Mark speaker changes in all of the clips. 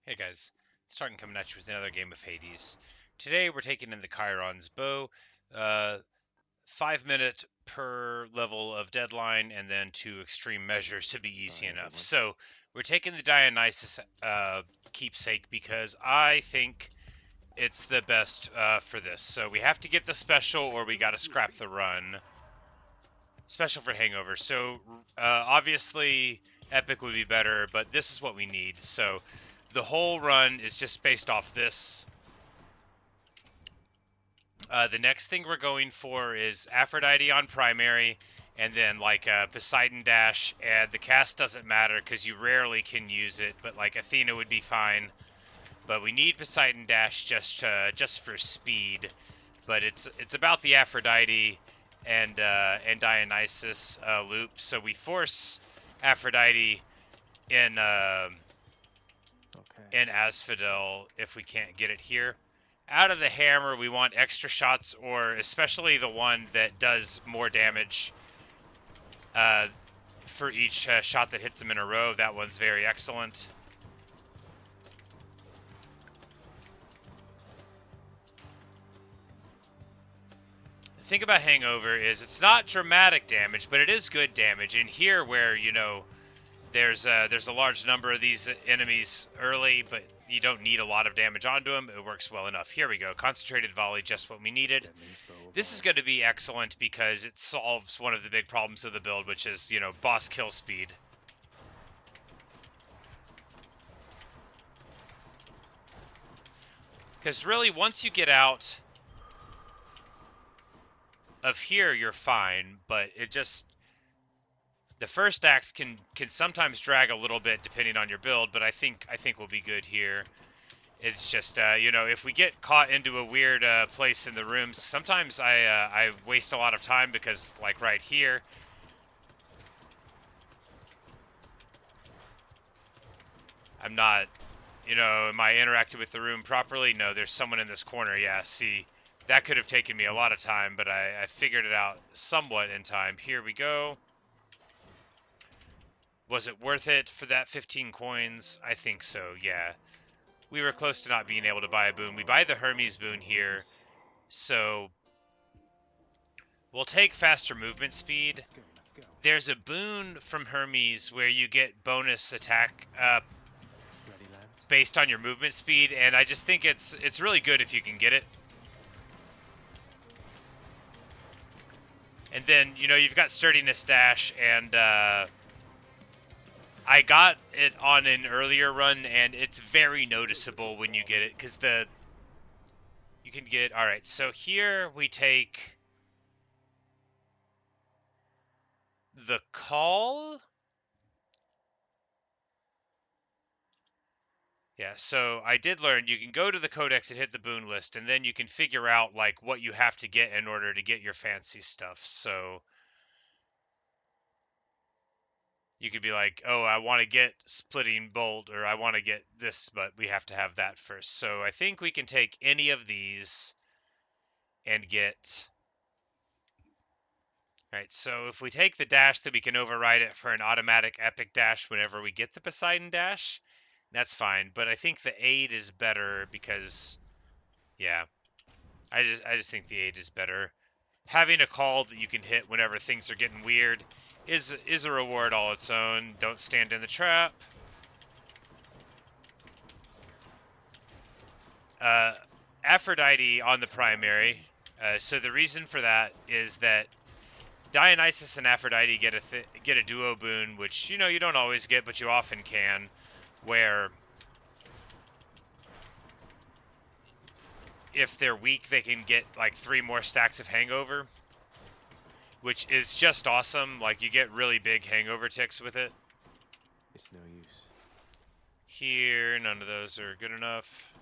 Speaker 1: Hey guys, starting coming at you with another game of Hades. Today we're taking in the Chiron's bow, uh, 5 minute per level of deadline, and then two extreme measures to be easy enough.
Speaker 2: Everyone.
Speaker 1: So we're taking the Dionysus keepsake because I think it's the best for this. So we have to get the special, or we gotta scrap the run. Special for Hangover. So obviously Epic would be better, but this is what we need. So the whole run is just based off this. The next thing we're going for is Aphrodite on primary, and then like Poseidon Dash, and the cast doesn't matter because you rarely can use it, but like Athena would be fine. But we need Poseidon Dash just for speed. But it's about the Aphrodite and Dionysus loop. So we force Aphrodite in
Speaker 2: Okay.
Speaker 1: in Asphodel if we can't get it here. Out of the hammer, we want extra shots, or especially the one that does more damage uh, for each shot that hits them in a row. That one's very excellent. The thing about Hangover is it's not dramatic damage, but it is good damage. And here, where there's a large number of these enemies early, but you don't need a lot of damage onto them, it works well enough. Here we go, concentrated volley, just what we needed. This is going to be excellent because it solves one of the big problems of the build, which is, boss kill speed. Because really, once you get out of here, you're fine, but the first act can sometimes drag a little bit depending on your build, but I think we'll be good here. It's just, if we get caught into a weird place in the rooms, sometimes I waste a lot of time because, like right here, I'm not, am I interacting with the room properly? No, there's someone in this corner. Yeah, see, that could have taken me a lot of time, but I figured it out somewhat in time. Here we go. Was it worth it for that 15 coins? I think so, yeah. We were close to not being able to buy a boon. We buy the Hermes boon here, so we'll take faster movement speed.
Speaker 2: Let's go.
Speaker 1: There's a boon from Hermes where you get bonus attack
Speaker 2: Ready, lads?
Speaker 1: based on your movement speed, and I just think it's really good if you can get it. And then, you've got Sturdiness Dash, and I got it on an earlier run, and it's very noticeable when you get it, because you can get... Alright, so here we take the call. Yeah, so I did learn you can go to the codex and hit the boon list, and then you can figure out like what you have to get in order to get your fancy stuff. So you could be like, oh, I want to get splitting bolt, or I want to get this, but we have to have that first. So I think we can take any of these and get... Right, so if we take the dash, then we can override it for an automatic epic dash whenever we get the Poseidon dash. That's fine, but I think the aid is better because, yeah, I just think the aid is better. Having a call that you can hit whenever things are getting weird is a reward all its own. Don't stand in the trap. Aphrodite on the primary. So the reason for that is that Dionysus and Aphrodite get a duo boon, which you don't always get, but you often can, where if they're weak, they can get like 3 more stacks of hangover, which is just awesome. Like, you get really big hangover ticks with it.
Speaker 2: It's no use.
Speaker 1: Here, none of those are good enough.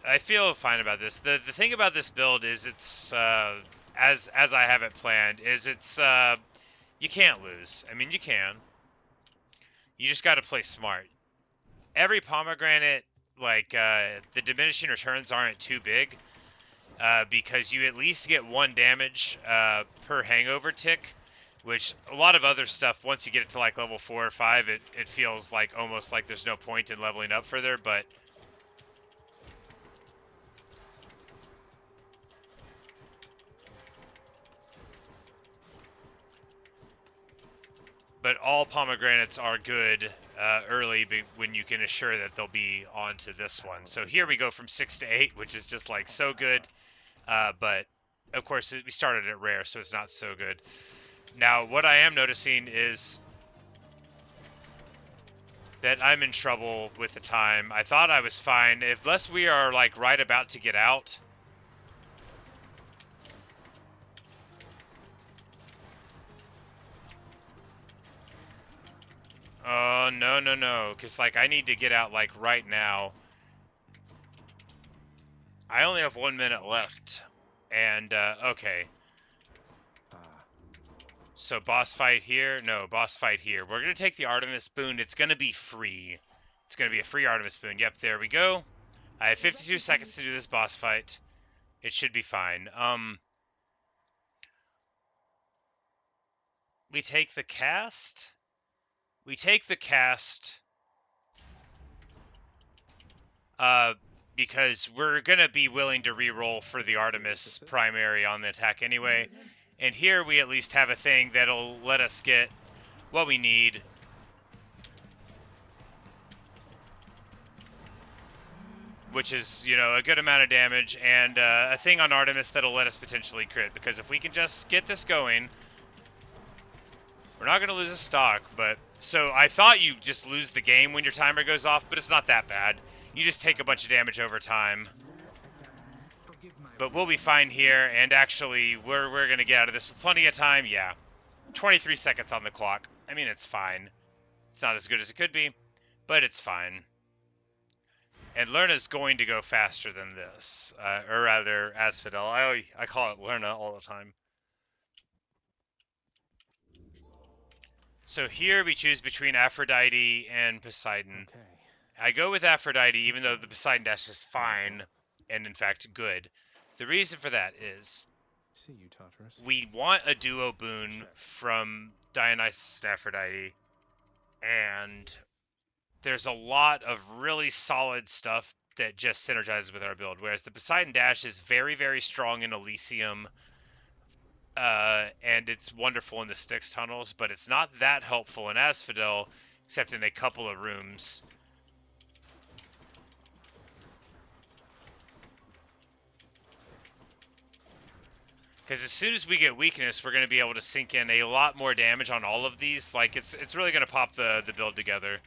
Speaker 1: I feel fine about this. The thing about this build is it's as I have it planned is it's you can't lose. I mean, you can. You just got to play smart. Every pomegranate, like the diminishing returns aren't too big, because you at least get 1 damage per hangover tick, which a lot of other stuff, once you get it to like level 4 or 5, it feels like almost like there's no point in leveling up further, but all pomegranates are good early when you can assure that they'll be on to this one. So here we go from 6 to 8, which is just like so good. But of course, we started at rare, so it's not so good. Now, what I am noticing is that I'm in trouble with the time. I thought I was fine. Unless we are like right about to get out. Oh, no, no, no. Because, like, I need to get out, like, right now. I only have 1 minute left. And, okay. So, boss fight here? No, boss fight here. We're going to take the Artemis Boon. It's going to be free. It's going to be a free Artemis Boon. Yep, there we go. I have 52 seconds to do this boss fight. It should be fine. We take the cast. We take the cast. Because we're going to be willing to re-roll for the Artemis primary on the attack anyway. And here we at least have a thing that'll let us get what we need. Which is, you know, a good amount of damage, and a thing on Artemis that'll let us potentially crit. Because if we can just get this going, we're not going to lose a stock. But so I thought you just lose the game when your timer goes off, but it's not that bad. You just take a bunch of damage over time. But we'll be fine here, and actually, we're going to get out of this with plenty of time. Yeah, 23 seconds on the clock. I mean, it's fine. It's not as good as it could be, but it's fine. And Lerna's going to go faster than this, or rather, Asphodel. I call it Lerna all the time. So here we choose between Aphrodite and Poseidon.
Speaker 2: Okay.
Speaker 1: I go with Aphrodite, even though the Poseidon dash is fine, and in fact good. The reason for that is
Speaker 2: See you, Tartarus.
Speaker 1: we want a duo boon from Dionysus and Aphrodite, and there's a lot of really solid stuff that just synergizes with our build, whereas the Poseidon dash is very, very strong in Elysium, and it's wonderful in the Styx tunnels, but it's not that helpful in Asphodel, except in a couple of rooms. Because as soon as we get weakness, we're going to be able to sink in a lot more damage on all of these. Like, it's really going to pop the build together.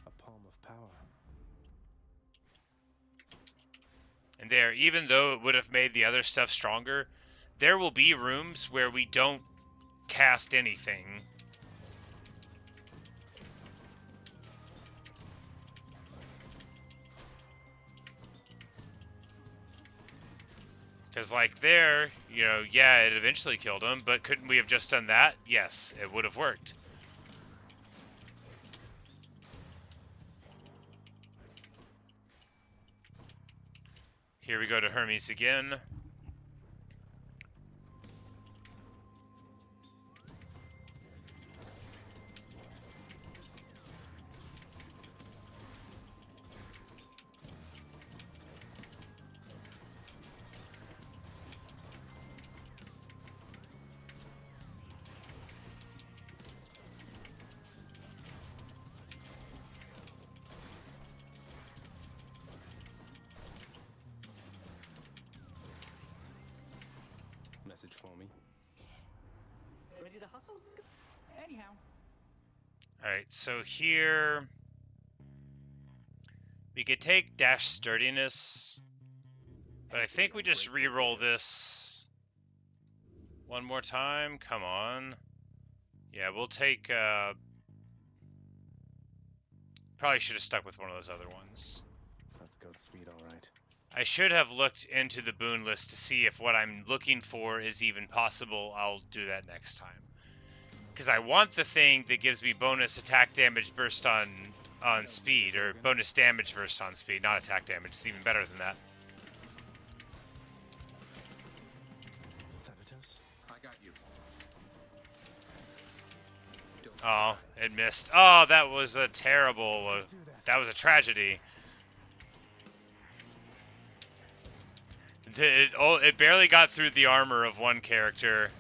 Speaker 2: A palm of power.
Speaker 1: And there, even though it would have made the other stuff stronger, there will be rooms where we don't cast anything. Because, like, there, you know, yeah, it eventually killed him, but couldn't we have just done that? Yes, it would have worked. Here we go to Hermes again.
Speaker 2: Message for me.
Speaker 3: Ready to hustle? Anyhow.
Speaker 1: Alright, so here we could take dash sturdiness, but I think we just re-roll this one more time. Come on. Yeah, we'll take, probably should have stuck with one of those other ones.
Speaker 2: That's Godspeed, all right.
Speaker 1: I should have looked into the boon list to see if what I'm looking for is even possible. I'll do that next time. because I want the thing that gives me bonus attack damage burst on speed, or bonus damage burst on speed, not attack damage. It's even better than that.
Speaker 2: Thanatos?
Speaker 4: I got you.
Speaker 1: Oh, it missed. Oh, that was a terrible. That was a tragedy. It barely got through the armor of one character.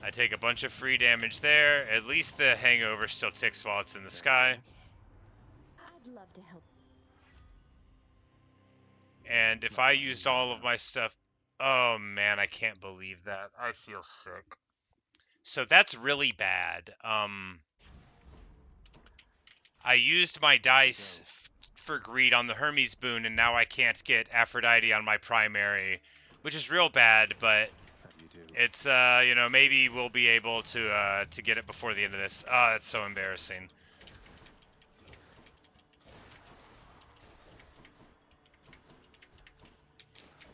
Speaker 1: I take a bunch of free damage there. At least the hangover still ticks while it's in the sky.
Speaker 5: I'd love to help.
Speaker 1: And if I used all of my stuff... Oh, man, I can't believe that. I feel sick. So that's really bad. I used my dice for greed on the Hermes boon, and now I can't get Aphrodite on my primary, which is real bad, but it's, you know, maybe we'll be able to get it before the end of this. Oh, that's so embarrassing.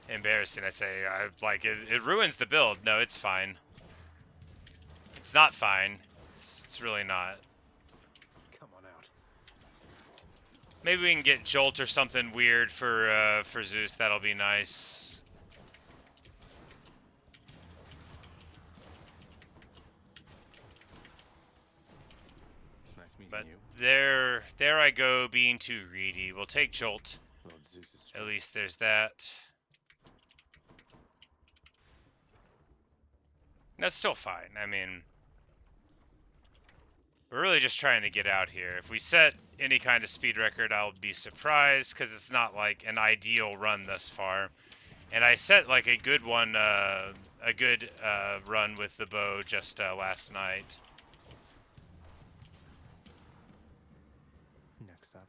Speaker 1: Embarrassing, I say. Like, it ruins the build. No, it's fine. It's not fine. It's really not.
Speaker 2: Come on out.
Speaker 1: Maybe we can get Jolt or something weird for Zeus. That'll be nice.
Speaker 2: Nice meeting
Speaker 1: But
Speaker 2: you.
Speaker 1: there I go, being too greedy. We'll take Jolt.
Speaker 2: Lord Zeus is
Speaker 1: At least there's that. That's still fine. I mean, we're really just trying to get out here. If we set any kind of speed record, I'll be surprised, because it's not like an ideal run thus far. And I set like a good one, run with the bow just last night.
Speaker 2: next up.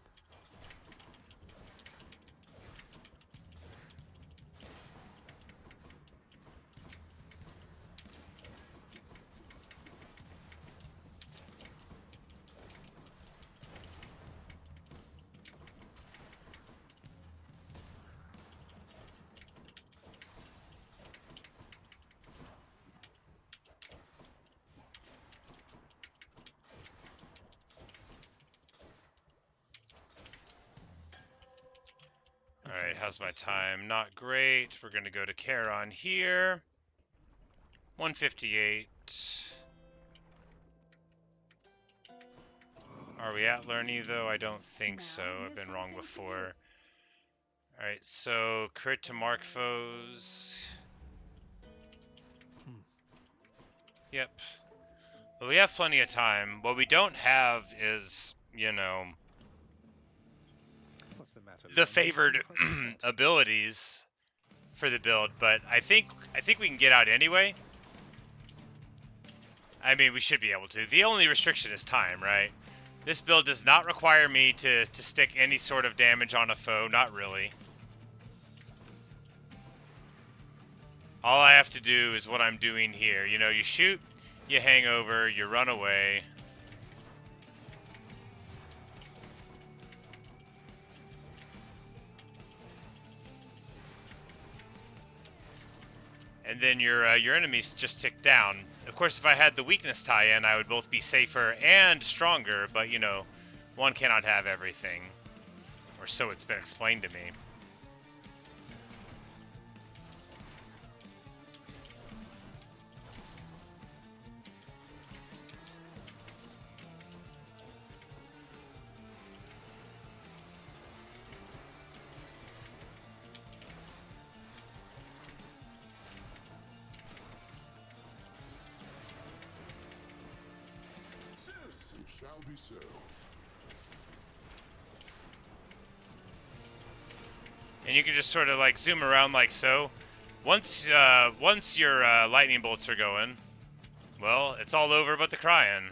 Speaker 1: Alright, how's my time? Not great. We're going to go to Chiron here. 158. Are we at Lerny, though? I don't think so. I've been wrong before. Alright, so crit to mark foes. Yep. Well, we have plenty of time. What we don't have is, you know,
Speaker 2: What's the matter?
Speaker 1: the favored abilities for the build, but I think we can get out anyway. I mean, we should be able to. The only restriction is time, right? This build does not require me to stick any sort of damage on a foe, not really. All I have to do is what I'm doing here. You know, you shoot, you hang over, you run away. And then your enemies just tick down. Of course, if I had the weakness tie-in, I would both be safer and stronger, but, you know, one cannot have everything. Or so it's been explained to me.
Speaker 6: It shall be so.
Speaker 1: And you can just sort of like zoom around like so. Once your lightning bolts are going, well, it's all over but the crying.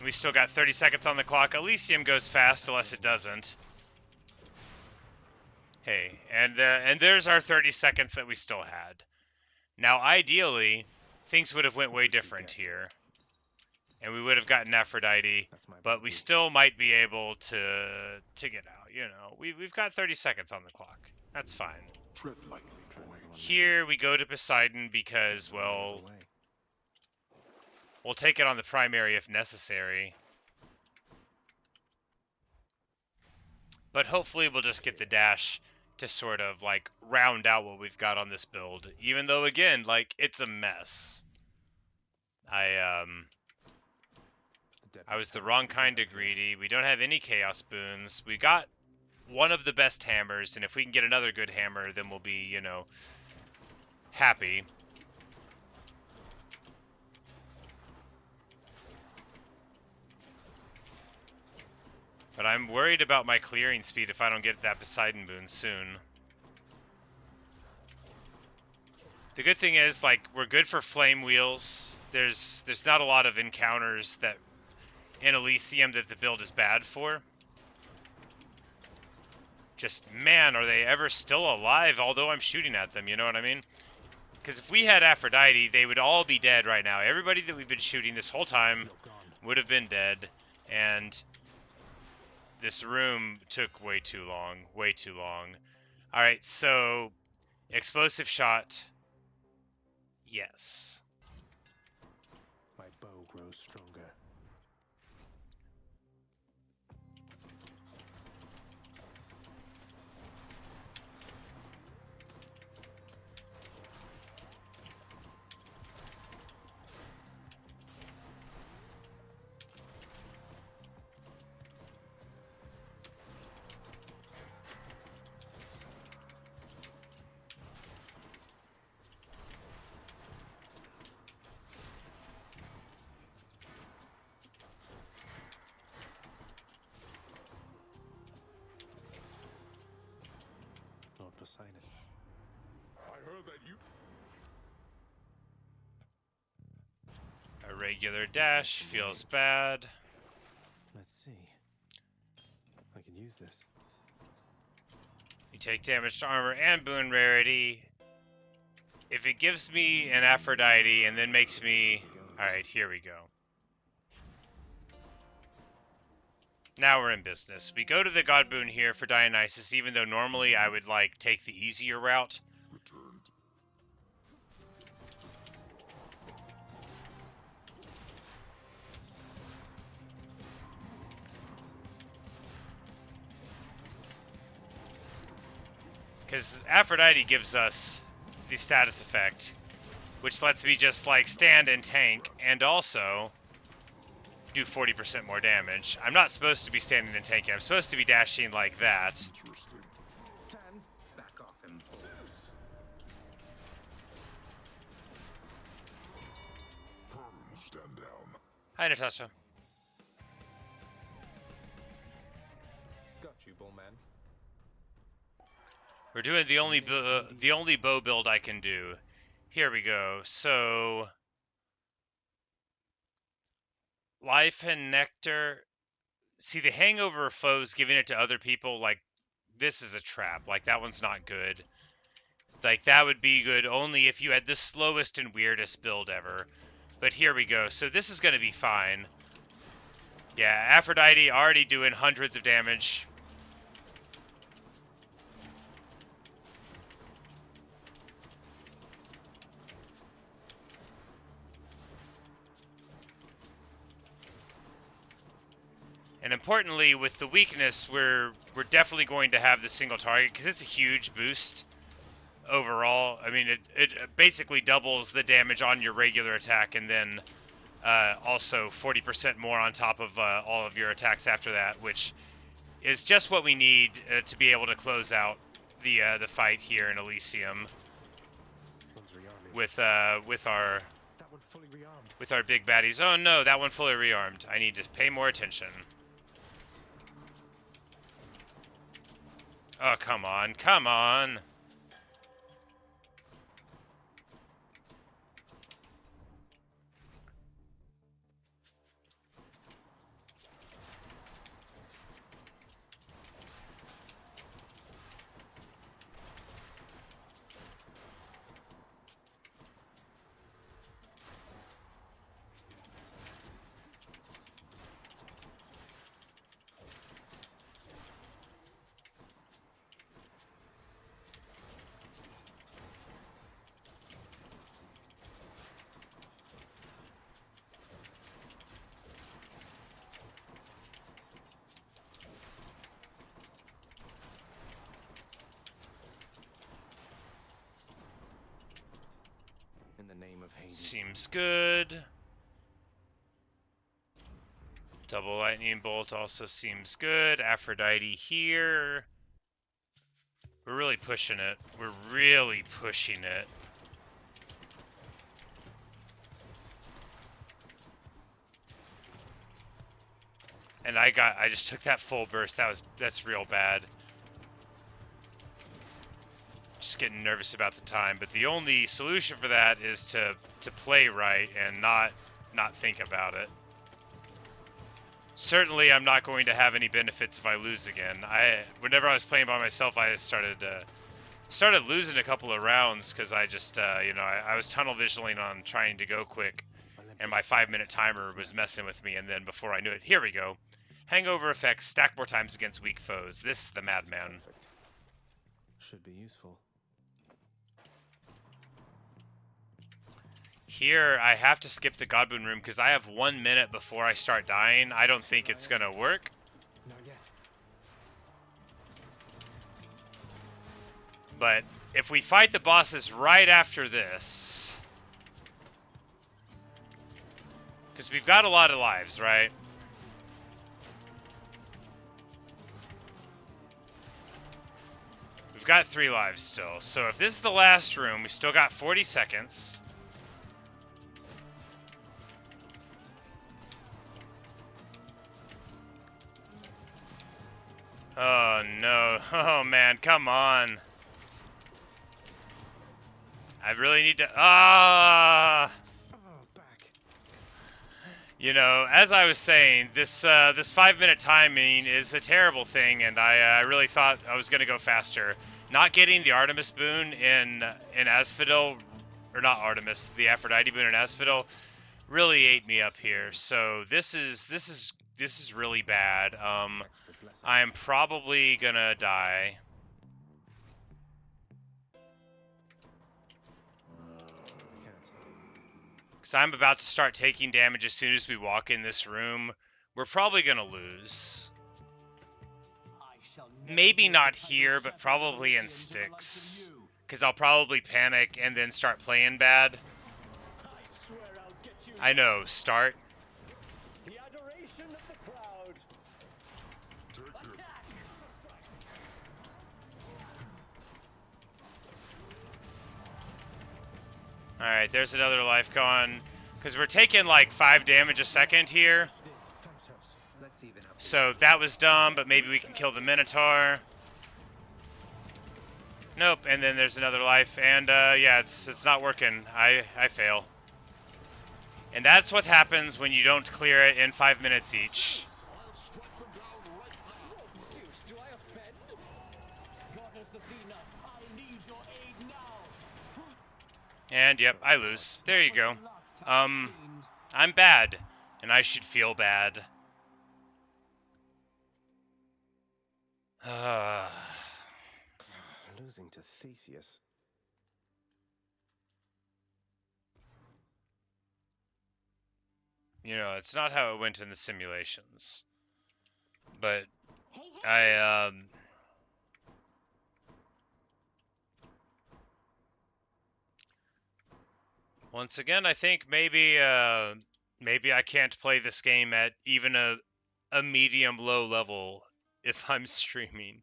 Speaker 1: We still got 30 seconds on the clock. Elysium goes fast unless it doesn't. Hey, and there's our 30 seconds that we still had. Now, ideally, things would have went way different here. And we would have gotten Aphrodite, but we still might be able to get out. You know, we've got 30 seconds on the clock. That's fine.
Speaker 6: Tread lightly, boy.
Speaker 1: Here we go to Poseidon because, well, We'll take it on the primary if necessary. But hopefully we'll just get the dash to sort of, like, round out what we've got on this build. Even though, again, like, it's a mess. I was the wrong kind of greedy. We don't have any Chaos Boons. We got one of the best hammers, and if we can get another good hammer, then we'll be, you know, happy. But I'm worried about my clearing speed if I don't get that Poseidon boon soon. The good thing is, like, we're good for flame wheels. There's not a lot of encounters that in Elysium that the build is bad for. Just, man, are they ever still alive, although I'm shooting at them, you know what I mean? Because if we had Aphrodite, they would all be dead right now. Everybody that we've been shooting this whole time would have been dead, and this room took way too long. Way too long. Alright, so explosive shot. Yes.
Speaker 2: My bow grows stronger. Lord Poseidon. I heard that you...
Speaker 1: A regular dash feels bad.
Speaker 2: Let's see. I can use this.
Speaker 1: You take damage to armor and boon rarity. If it gives me an Aphrodite and then makes me... Alright, here we go. Now we're in business. We go to the God boon here for Dionysus, even though normally I would, like, take the easier route. Because Aphrodite gives us the status effect, which lets me just, like, stand and tank, and also do 40% more damage. I'm not supposed to be standing and tanking. I'm supposed to be dashing like that.
Speaker 2: Back off him.
Speaker 4: Stand down.
Speaker 1: Hi, Natasha.
Speaker 2: Got you, Bullman.
Speaker 1: We're doing the only bow build I can do. Here we go. So, life and nectar. See, the hangover of foes giving it to other people, like, this is a trap. Like, that one's not good. Like, that would be good only if you had the slowest and weirdest build ever. But here we go. So this is going to be fine. Yeah, Aphrodite already doing hundreds of damage. And importantly, with the weakness, we're definitely going to have the single target because it's a huge boost overall. I mean, it basically doubles the damage on your regular attack, and then also 40% more on top of all of your attacks after that, which is just what we need to be able to close out the fight here in Elysium with our
Speaker 2: That one fully rearmed.
Speaker 1: with our big baddies. Oh no, that one fully rearmed. I need to pay more attention. Oh, come on, come on.
Speaker 2: the name of Hades.
Speaker 1: Seems good. Double lightning bolt also seems good. Aphrodite here. We're really pushing it. We're really pushing it. And I just took that full burst. That's real bad. Just getting nervous about the time, but the only solution for that is to play right and not think about it. Certainly, I'm not going to have any benefits if I lose again. Whenever I was playing by myself, I started losing a couple of rounds because I just I was tunnel visioning on trying to go quick, and my 5-minute timer was messing with me. And then before I knew it, here we go. Hangover effects stack more times against weak foes. This is the madman.
Speaker 2: Should be useful.
Speaker 1: Here, I have to skip the Godboon room because I have 1 minute before I start dying. I don't think it's gonna work.
Speaker 2: Not yet.
Speaker 1: But if we fight the bosses right after this, because we've got a lot of lives, right? We've got 3 lives still. So if this is the last room, we still got 40 seconds. Oh no. Oh man, come on. I really need to... Ah!
Speaker 2: Back.
Speaker 1: You know, as I was saying, this 5-minute timing is a terrible thing, and I really thought I was going to go faster. Not getting the Artemis boon in Asphodel, or not Artemis, the Aphrodite boon in Asphodel, really ate me up here. So this is really bad. I am probably gonna die. Because I'm about to start taking damage as soon as we walk in this room. We're probably gonna lose. Maybe not here, but probably in Styx. Because I'll probably panic and then start playing bad. I know, start.
Speaker 3: The adoration of the crowd. Attack!
Speaker 1: Alright, there's another life gone. Because we're taking like 5 damage a second here. So that was dumb, but maybe we can kill the Minotaur. Nope, and then there's another life. And yeah, it's not working. I fail. And that's what happens when you don't clear it in 5 minutes each.
Speaker 3: Do I offend? Goddess Athena, I need your aid now.
Speaker 1: And yep, I lose. There you go. I'm bad, and I should feel bad.
Speaker 2: Losing to Theseus.
Speaker 1: You know, it's not how it went in the simulations. But
Speaker 5: Hey,
Speaker 1: once again, I think maybe I can't play this game at even a medium low level if I'm streaming.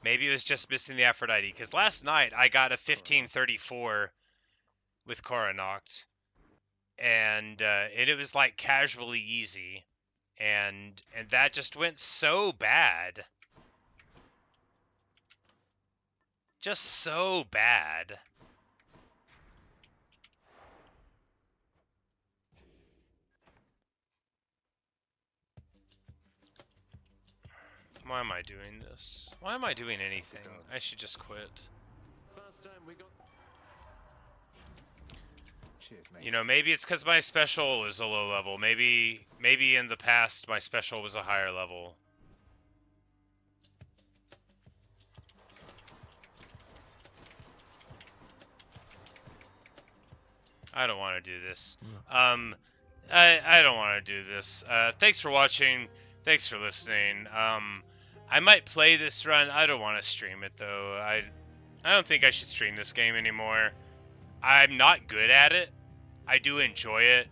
Speaker 1: Maybe it was just missing the Aphrodite, because last night I got a 1534 with Koranoct, and it was like casually easy, and that just went so bad. Just so bad. Why am I doing this? Why am I doing anything? I should just quit.
Speaker 2: First time we got. Cheers, mate.
Speaker 1: You know, maybe it's because my special is a low level. Maybe in the past my special was a higher level. I don't want to do this. I don't want to do this. Thanks for watching. Thanks for listening. I might play this run. I don't want to stream it though. I don't think I should stream this game anymore. I'm not good at it. I do enjoy it,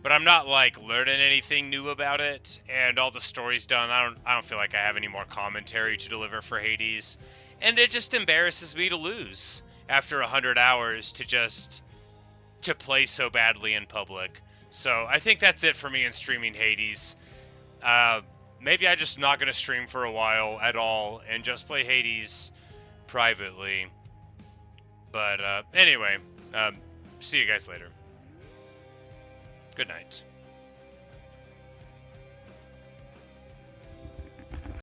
Speaker 1: but I'm not like learning anything new about it. And all the story's done. I don't feel like I have any more commentary to deliver for Hades, and it just embarrasses me to lose after 100 hours to play so badly in public. So I think that's it for me in streaming Hades. Maybe I'm just not gonna stream for a while at all and just play Hades privately. But anyway, see you guys later. Good night.